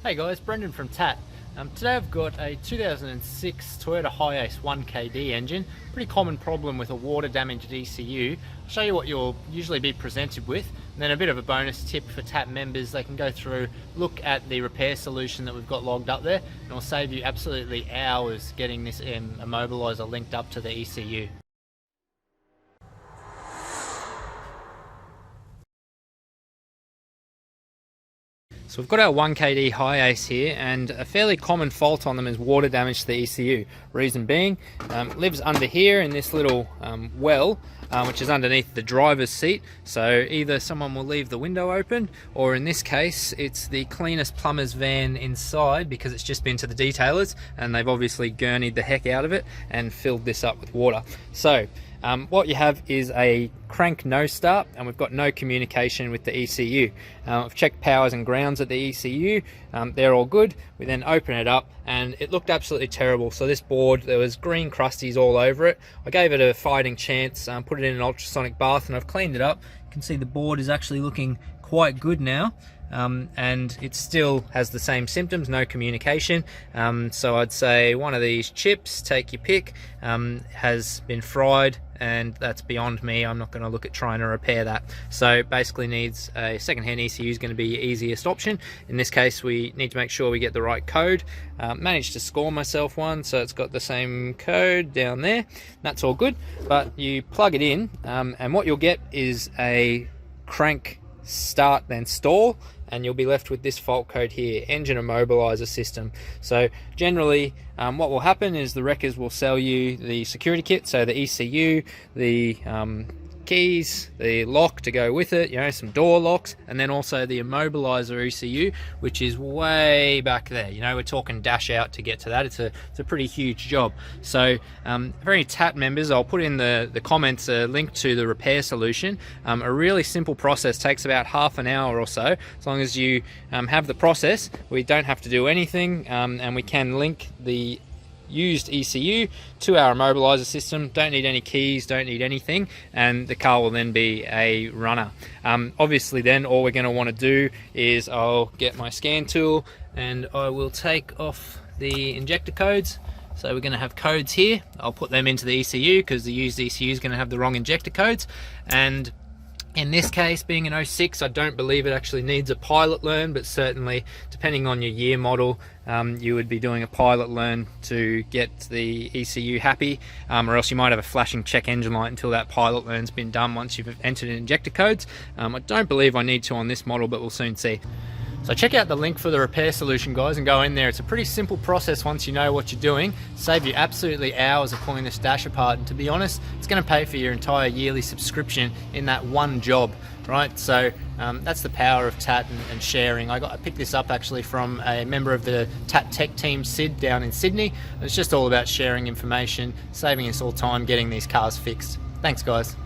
Hey guys, Brendan from TAT. Today I've got a 2006 Toyota Hiace 1KD engine. Pretty common problem with a water damaged ECU. I'll show you what you'll usually be presented with, and then a bit of a bonus tip for TAT members. They can go through, look at the repair solution that we've got logged up there, and it'll save you absolutely hours getting this immobiliser linked up to the ECU. So we've got our 1KD Hiace here, and a fairly common fault on them is water damage to the ECU. Reason being, it lives under here in this little well, which is underneath the driver's seat. So either someone will leave the window open, or in this case, it's the cleanest plumber's van inside because it's just been to the detailers and they've obviously gurneyed the heck out of it and filled this up with water. So what you have is a crank no start, and we've got no communication with the ECU. I've checked powers and grounds at the ECU, they're all good. We then open it up and it looked absolutely terrible. So this board, there was green crusties all over it. I gave it a fighting chance, put it in an ultrasonic bath, and I've cleaned it up. You can see the board is actually looking quite good now. And it still has the same symptoms, no communication. So I'd say one of these chips, take your pick, has been fried, and that's beyond me. I'm not going to look at trying to repair that. So basically needs a second-hand ECU is going to be your easiest option. In this case, we need to make sure we get the right code. Managed to score myself one, so it's got the same code down there. That's all good, but you plug it in, and what you'll get is a crank start then stall, and you'll be left with this fault code here, engine immobiliser system. So generally what will happen is the wreckers will sell you the security kit, so the ECU, the keys, the lock to go with it, you know, some door locks, and then also the immobiliser ECU, which is way back there. You know, we're talking dash out to get to that. It's a pretty huge job. So for any TAT members, I'll put in the comments a link to the repair solution. A really simple process, takes about half an hour or so. As long as you have the process, we don't have to do anything, and we can link the used ECU to our immobiliser system. Don't need any keys, don't need anything, and the car will then be a runner. Obviously then all we're going to want to do is I'll get my scan tool and I will take off the injector codes. So we're going to have codes here. I'll put them into the ECU because the used ECU is going to have the wrong injector codes, and in this case, being an 06, I don't believe it actually needs a pilot learn, but certainly depending on your year model, you would be doing a pilot learn to get the ECU happy, or else you might have a flashing check engine light until that pilot learn's been done once you've entered in injector codes. I don't believe I need to on this model, but we'll soon see. So check out the link for the repair solution, guys, and go in there. It's a pretty simple process once you know what you're doing. Save you absolutely hours of pulling this dash apart, and to be honest, it's going to pay for your entire yearly subscription in that one job, right? So that's the power of TAT and sharing. I picked this up actually from a member of the TAT tech team, Sid, down in Sydney. It's just all about sharing information, saving us all time getting these cars fixed. Thanks, guys.